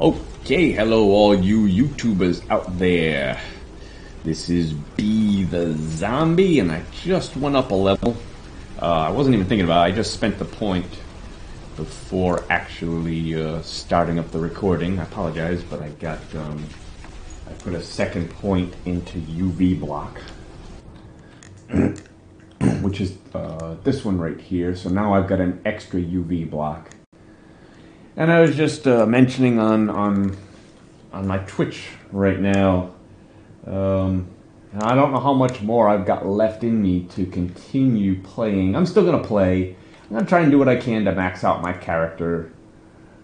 Okay, hello all you YouTubers out there. This is B the Zombie, and I just went up a level. I wasn't even thinking about it. I just spent the point before actually starting up the recording. I apologize, but I put a second point into UV block, which is this one right here. So now I've got an extra UV block. And I was just mentioning on my Twitch right now. I don't know how much more I've got left in me to continue playing. I'm still gonna play. I'm gonna try and do what I can to max out my character,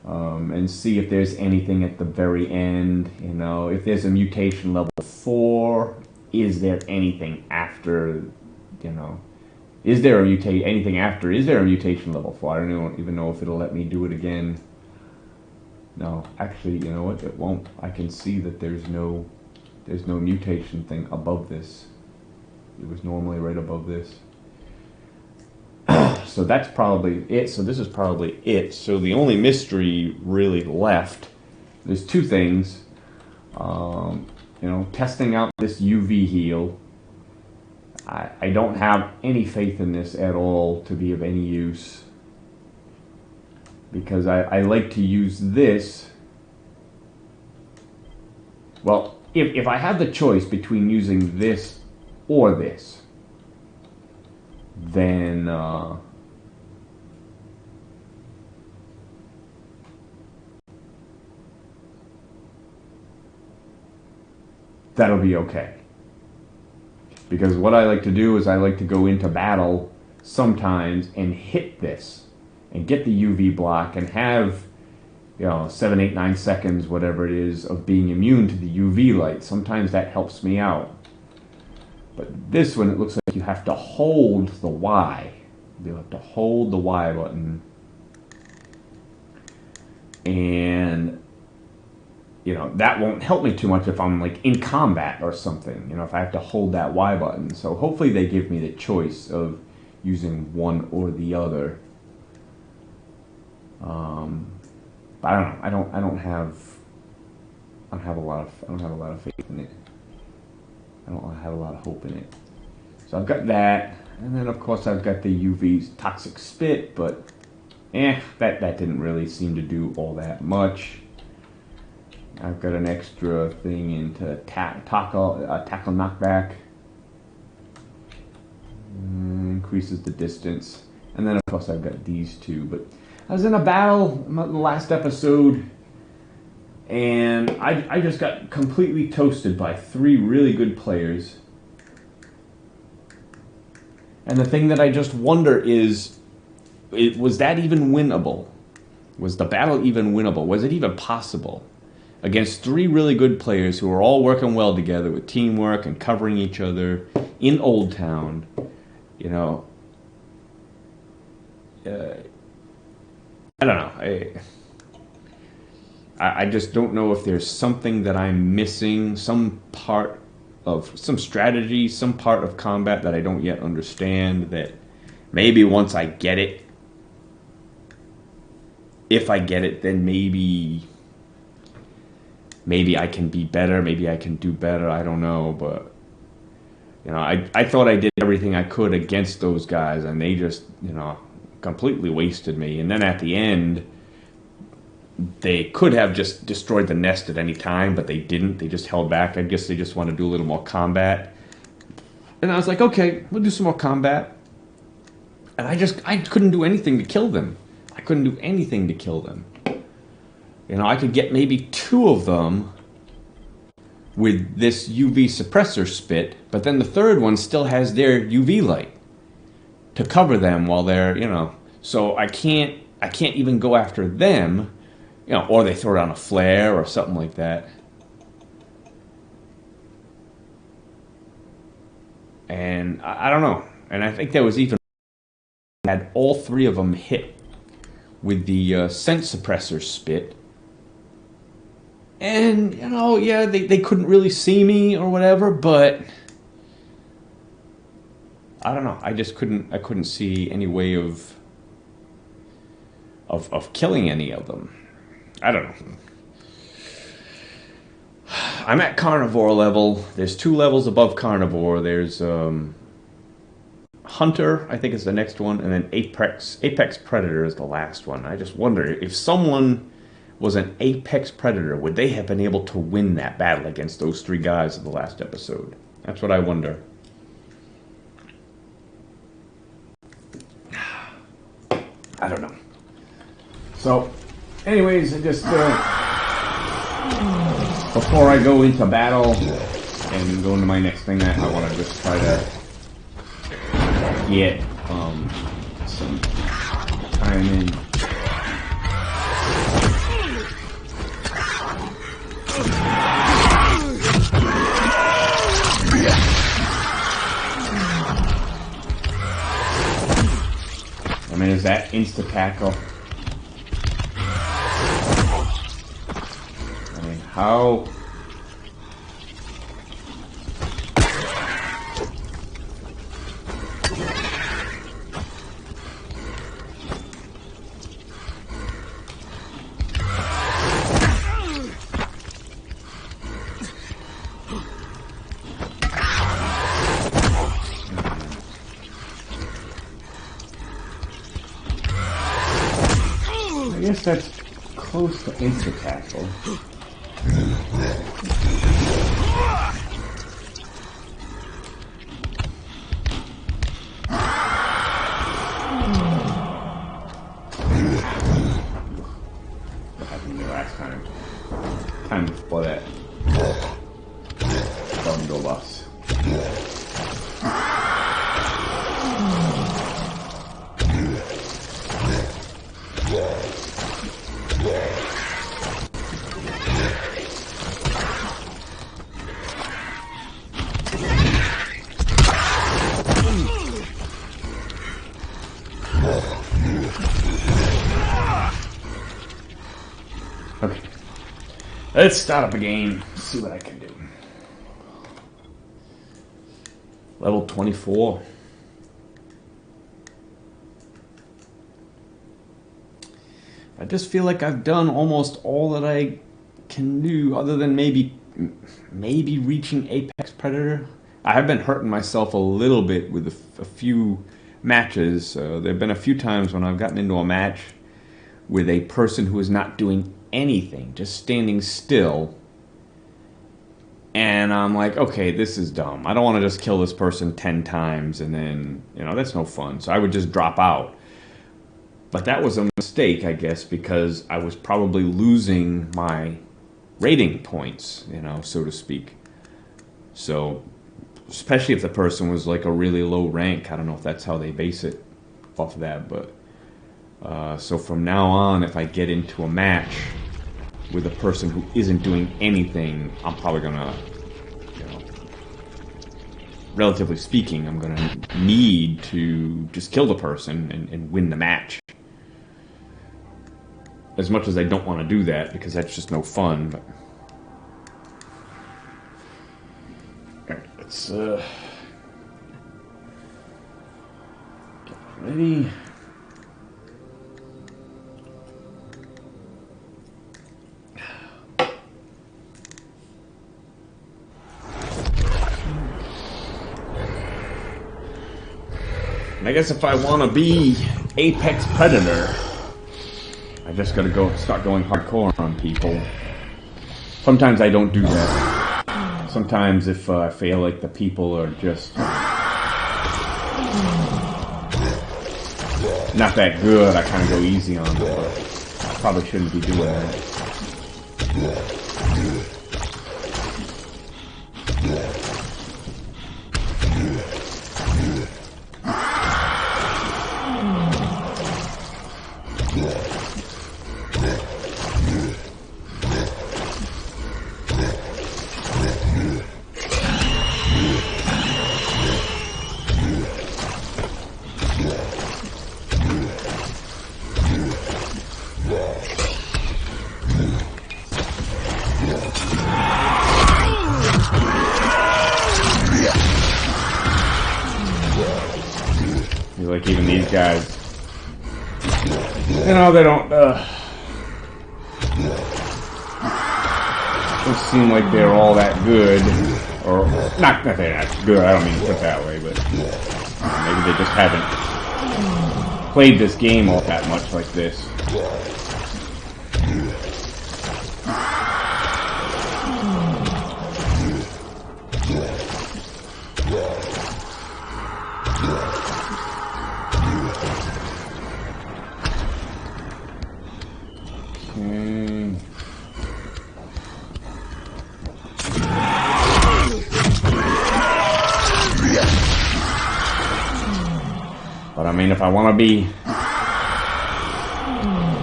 and see if there's anything at the very end. You know, if there's a mutation level 4, is there anything after? You know, is there a anything after? Is there a mutation level 4? I don't even know if it'll let me do it again. No, actually, you know what? It won't. I can see that there's no mutation thing above this. It was normally right above this. So that's probably it. So this is probably it. So the only mystery really left, there's two things. You know, testing out this UV heal. I don't have any faith in this at all to be of any use, because I like to use this. Well, if I have the choice between using this or this, then that'll be okay. Because what I like to do is I like to go into battle sometimes and hit this and get the UV block and have, you know, 7, 8, 9 seconds, whatever it is, of being immune to the UV light. Sometimes that helps me out. But this one, it looks like you have to hold the Y. You have to hold the Y button. And, you know, that won't help me too much if I'm like in combat or something. You know, if I have to hold that Y button. So hopefully they give me the choice of using one or the other. But I don't know. I don't have a lot of faith in it. I don't have a lot of hope in it. So I've got that, and then of course I've got the UV's toxic spit, but that didn't really seem to do all that much. I've got an extra thing into tackle knockback. Increases the distance, and then of course I've got these two. But I was in a battle in the last episode, and I just got completely toasted by 3 really good players. And the thing that I just wonder is, was that even winnable? Was the battle even winnable? Was it even possible? Against 3 really good players who were all working well together with teamwork and covering each other in Old Town, you know. I don't know. I just don't know if there's something that I'm missing, some part of some strategy, some part of combat that I don't yet understand, that maybe once I get it, if I get it, then maybe I can be better, maybe I can do better, I don't know. But, you know, I thought I did everything I could against those guys, and they just, you know, completely wasted me. And then at the end, they could have just destroyed the nest at any time, but they didn't. They just held back. I guess they just want to do a little more combat. And I was like, okay, we'll do some more combat. And I couldn't do anything to kill them. I couldn't do anything to kill them. You know, I could get maybe 2 of them with this UV suppressor spit, but then the third one still has their UV light to cover them while they're, you know. So I can't even go after them. You know, or they throw down a flare or something like that. And I don't know. And I think there was even had all 3 of them hit with the scent suppressor spit. And, you know, yeah, they couldn't really see me or whatever, but I don't know. I couldn't see any way of killing any of them. I don't know. I'm at carnivore level. There's 2 levels above carnivore. There's Hunter, I think is the next one, and then Apex Predator is the last one. I just wonder if someone was an Apex Predator, would they have been able to win that battle against those 3 guys in the last episode? That's what I wonder. I don't know. So, anyways, I just before I go into battle and go into my next thing, I want to just try to get some time in. I mean, is that insta-tackle? I mean, how... I guess that's close to insta-tackle. What happened to me last time? Time before that. Bundle us. Okay, let's start up a game, see what I can do. Level 24. I just feel like I've done almost all that I can do, other than maybe reaching Apex Predator. I have been hurting myself a little bit with a few matches. There have been a few times when I've gotten into a match with a person who is not doing anything, just standing still, and I'm like, okay, this is dumb. I don't want to just kill this person 10 times and then, that's no fun. So I would just drop out. But that was a mistake, I guess, because I was probably losing my rating points, so to speak. So, especially if the person was like a really low rank. I don't know if that's how they base it off of that, but so from now on, if I get into a match with a person who isn't doing anything, I'm probably gonna, relatively speaking, I'm gonna need to just kill the person and win the match. As much as I don't want to do that, because that's just no fun, but... Alright, let's, get ready. And I guess if I want to be Apex Predator, I just gotta start going hardcore on people. Sometimes I don't do that. Sometimes if I feel like the people are just not that good, I kind of go easy on them. But I probably shouldn't be doing that. Like even these guys, they don't, doesn't seem like they're all that good, or not that they're not good. I don't mean to put it that way, but maybe they just haven't played this game all that much like this. But I mean, if I want to be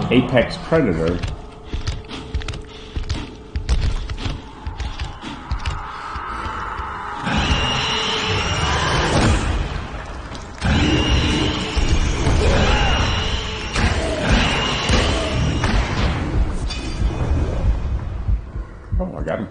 Apex Predator, oh, I got him.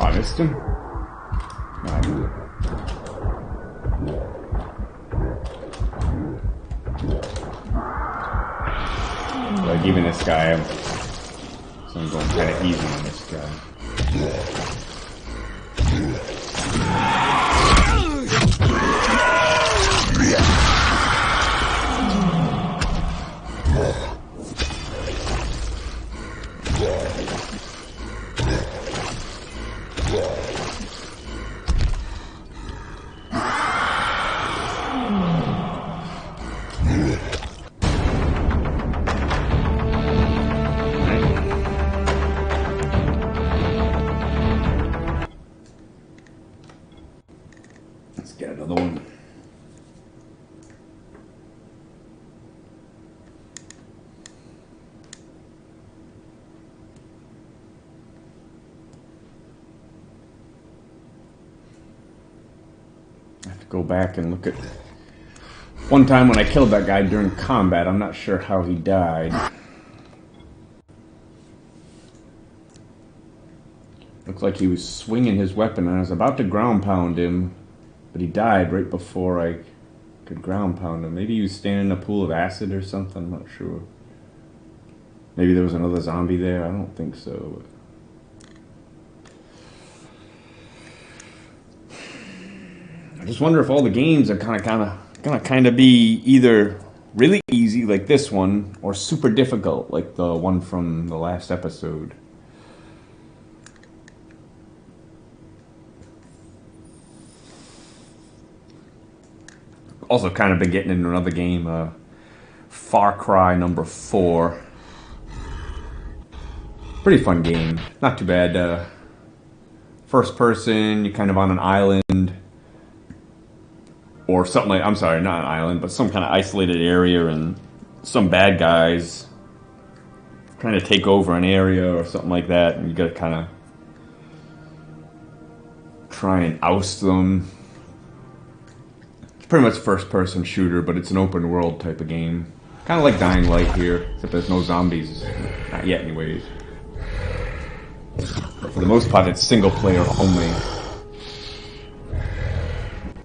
I missed him. No, I knew it. Like even this guy, so I'm going kind of easy on this guy. Let's get another one. I have to go back and look at one time when I killed that guy during combat. I'm not sure how he died. Looked like he was swinging his weapon and I was about to ground pound him, but he died right before I could ground pound him. Maybe he was standing in a pool of acid or something, I'm not sure. Maybe there was another zombie there, I don't think so. I just wonder if all the games are gonna be either really easy like this one or super difficult like the one from the last episode. Also kind of been getting into another game, Far Cry number 4. Pretty fun game, not too bad. First person, you're kind of on an island. or something like, I'm sorry, not an island, but some kind of isolated area, and some bad guys trying to take over an area or something like that, and you gotta kind of try and oust them. It's pretty much a first-person shooter, but it's an open-world type of game. Kind of like Dying Light here, except there's no zombies. Not yet, anyways. But for the most part, it's single-player only.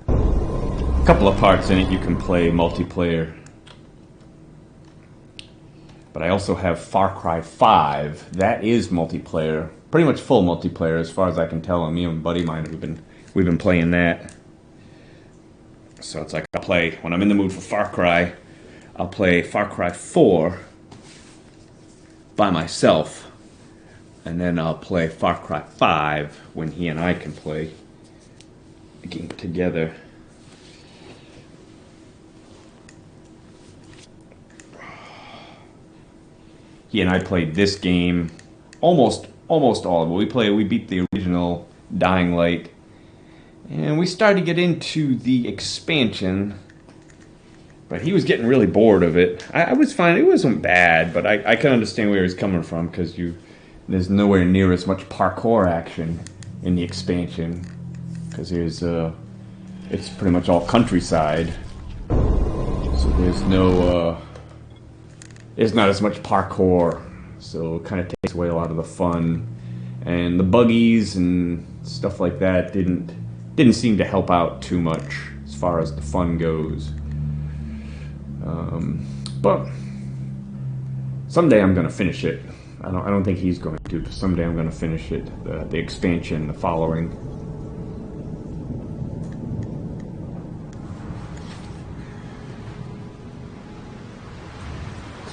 A couple of parts in it you can play multiplayer. But I also have Far Cry 5. That is multiplayer. Pretty much full multiplayer as far as I can tell. And me and a buddy of mine, we've been playing that. So it's like I play, when I'm in the mood for Far Cry, I'll play Far Cry 4 by myself. And then I'll play Far Cry 5 when he and I can play a game together. He and I played this game almost all of it. We beat the original Dying Light, and we started to get into the expansion, but he was getting really bored of it. I was fine. It wasn't bad, but I can understand where he's coming from, because there's nowhere near as much parkour action in the expansion, because it's pretty much all countryside, so there's not as much parkour, so it kind of takes away a lot of the fun. And the buggies and stuff like that didn't seem to help out too much as far as the fun goes. But someday I'm going to finish it. I don't think he's going to, but someday I'm going to finish it. The expansion, the following.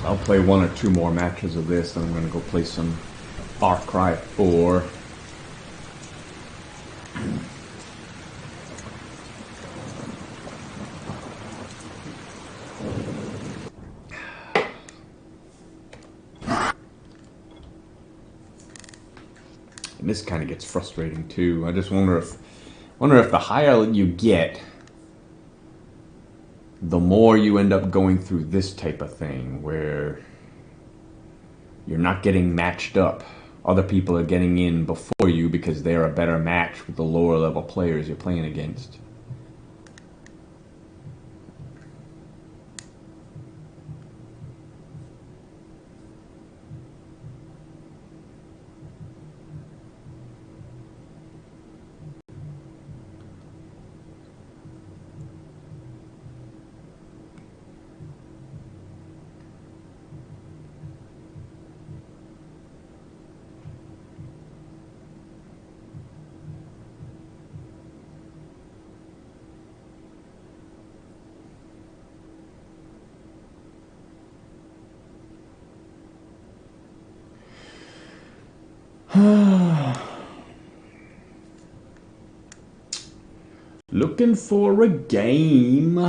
I'll play 1 or 2 more matches of this, then I'm going to go play some Far Cry 4. And this kind of gets frustrating too. I just wonder if the higher you get, the more you end up going through this type of thing where you're not getting matched up. Other people are getting in before you because they're a better match with the lower level players you're playing against. Looking for a game.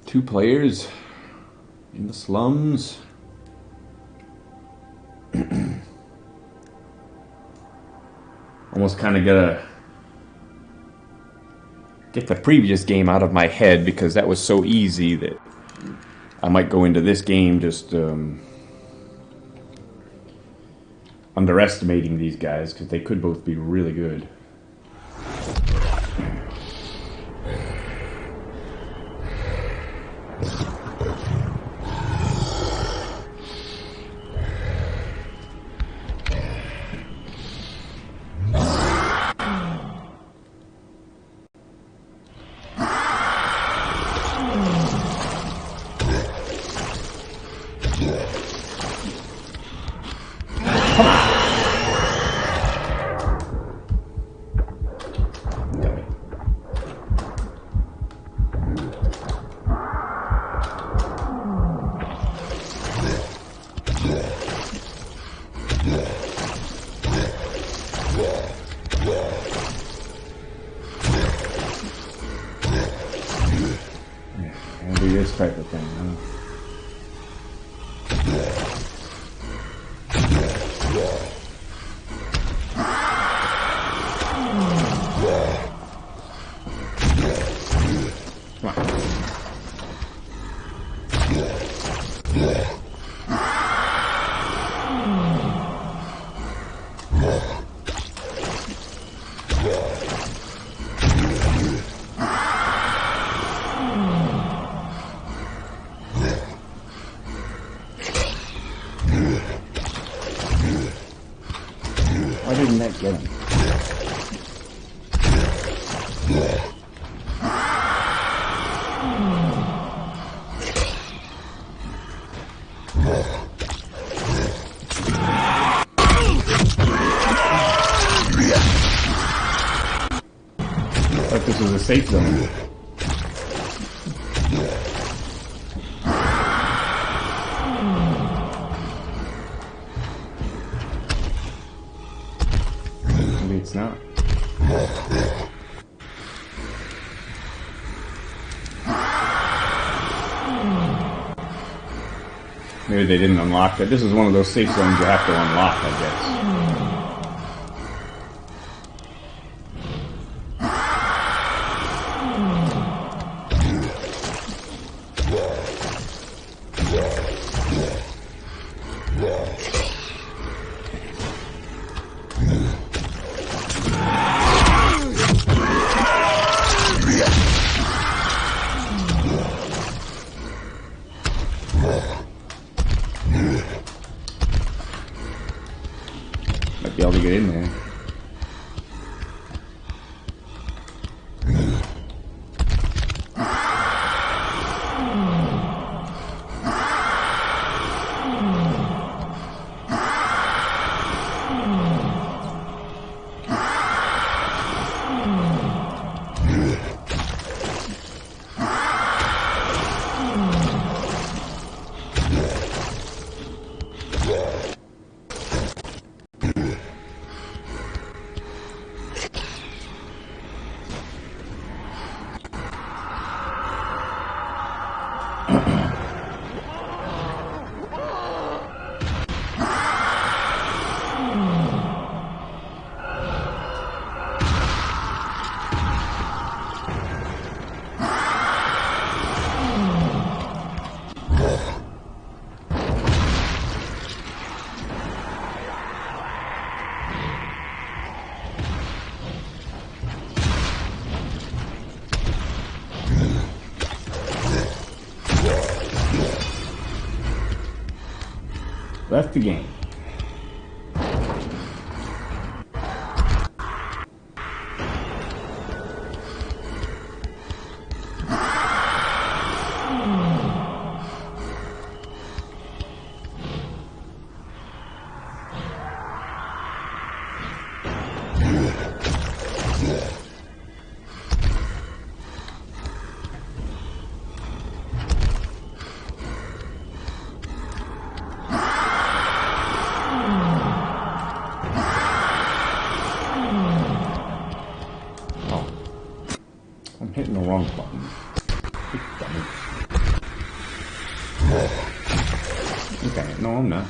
Two players in the slums. Almost kind of gotta get the previous game out of my head because that was so easy that I might go into this game just underestimating these guys because they could both be really good. And do this type of thing, huh? Come on. Why didn't that get him? Like this was a safe zone. Maybe it's not. Maybe they didn't unlock it. This is one of those safe zones you have to unlock, I guess. Might be able to get in there. That's the game. I'm hitting the wrong button. Okay, no, I'm not.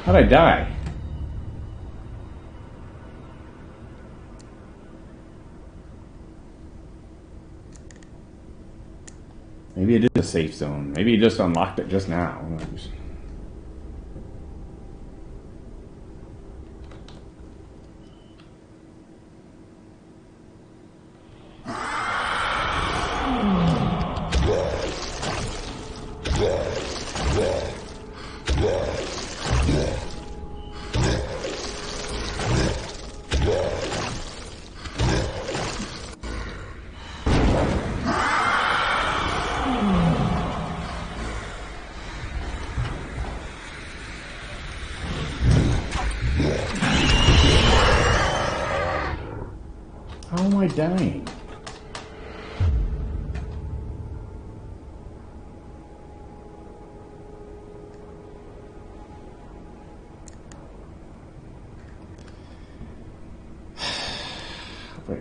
How'd I die? Maybe it is a safe zone. Maybe you just unlocked it just now. How am I dying?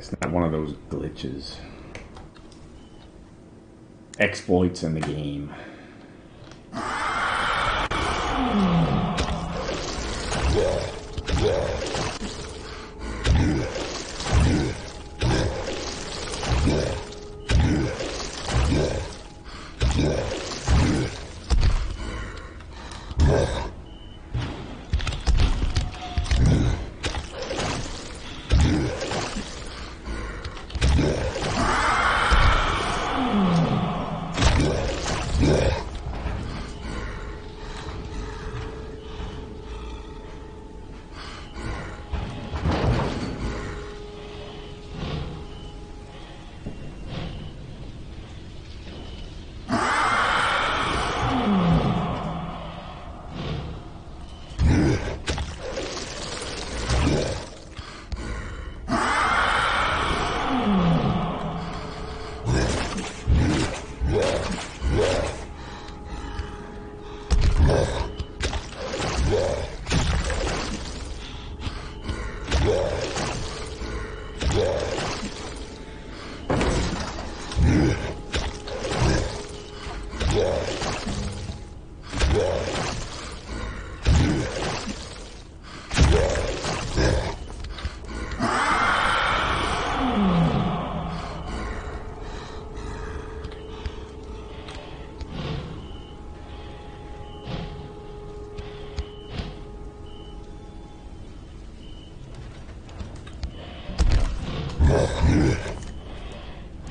It's not one of those glitches. Exploits in the game.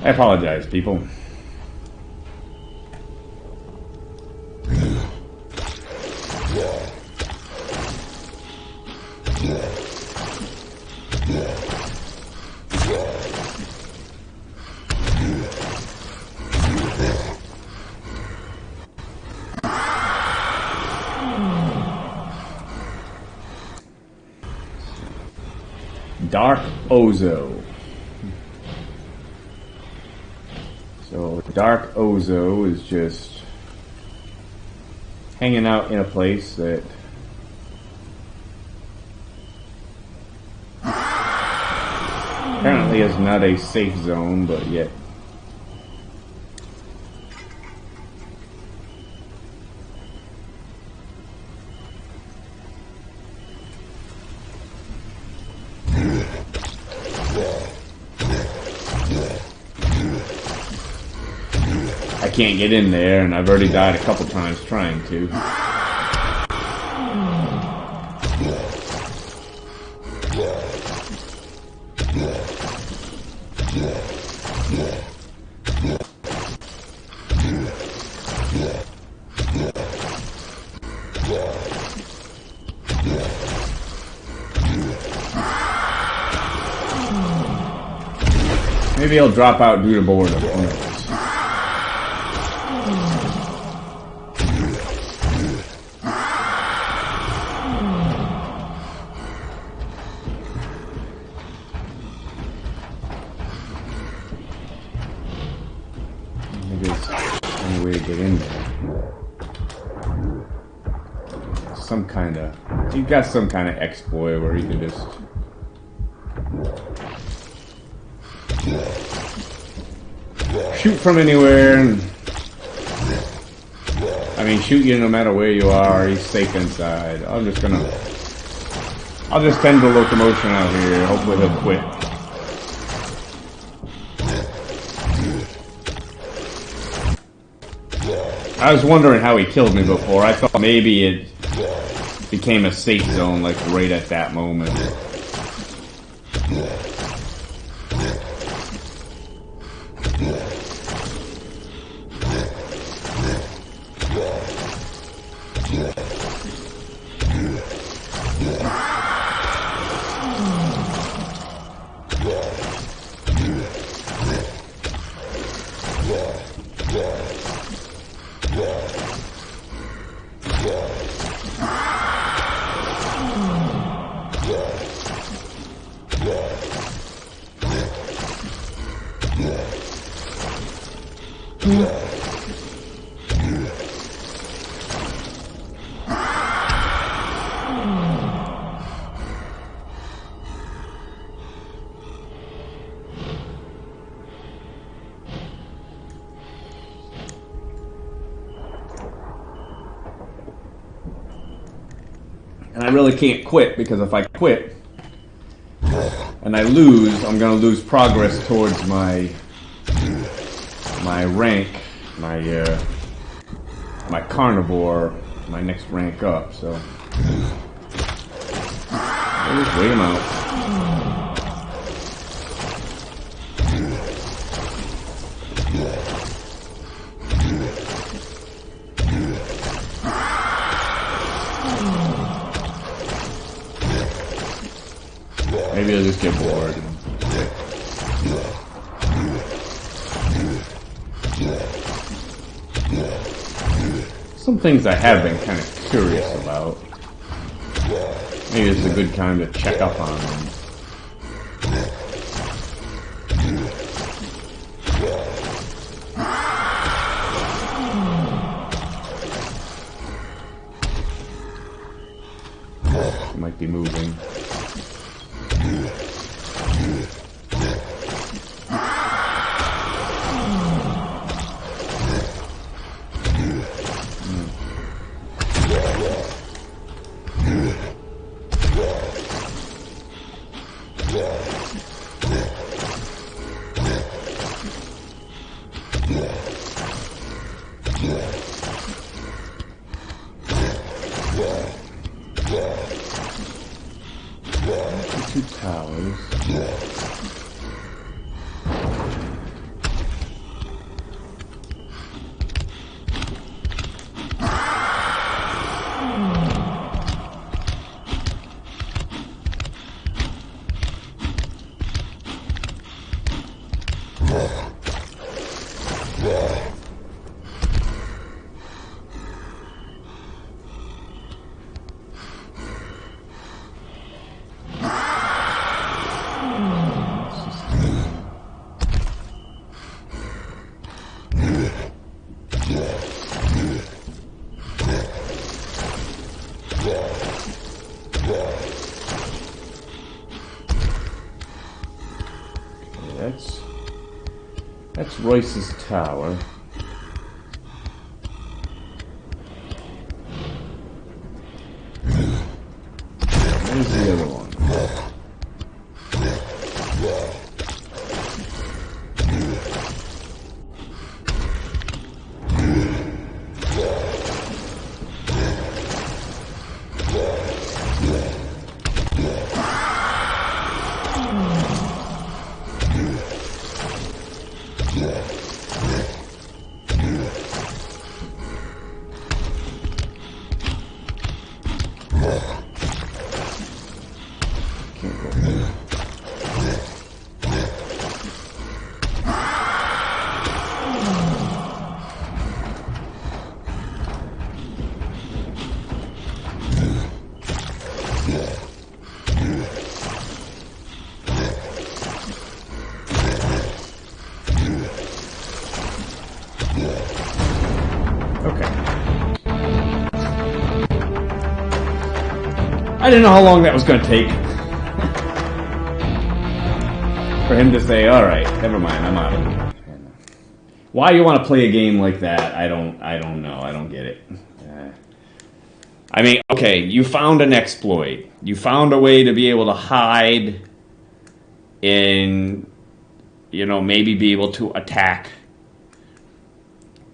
I apologize, people. Dark Ozo. So Dark Ozo is just hanging out in a place that apparently is not a safe zone, but yet I can't get in there, and I've already died a couple times trying to. Maybe I'll drop out due to boredom. Who knows? You've got some kind of exploit where you can just shoot from anywhere, and I mean shoot you no matter where you are. He's safe inside. I'll just tend the locomotion out here. Hopefully he'll quit. I was wondering how he killed me before. I thought maybe it became a safe zone, like right at that moment. And I really can't quit, because if I quit and I lose, I'm going to lose progress towards my rank, my carnivore, my next rank up. So I'll just wait him out. Maybe I'll just get bored. Some things I have been kind of curious about. Maybe this is a good time to check up on them. It might be moving. Two towers. That's Royce's tower. Where's the other one? I didn't know how long that was going to take for him to say, all right, never mind, I'm out of here. Why you want to play a game like that, I don't know. I don't get it. I mean, okay, you found an exploit. You found a way to be able to hide and, maybe be able to attack.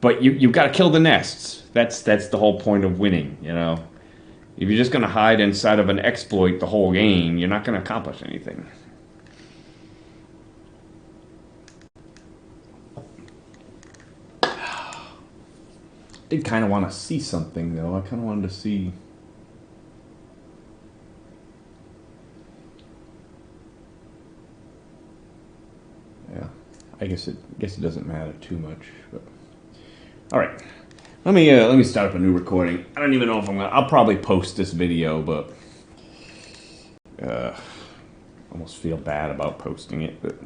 But you've got to kill the nests. That's the whole point of winning, If you're just going to hide inside of an exploit the whole game, you're not going to accomplish anything. I did kind of want to see something, though. I kind of wanted to see... Yeah, I guess it doesn't matter too much. But... All right. Let me start up a new recording. I don't even know if I'll probably post this video, but almost feel bad about posting it, but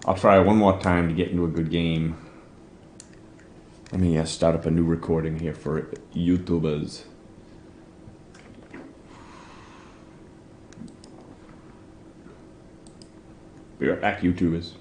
I'll try one more time to get into a good game. Let me start up a new recording here for YouTubers. Be right back, YouTubers.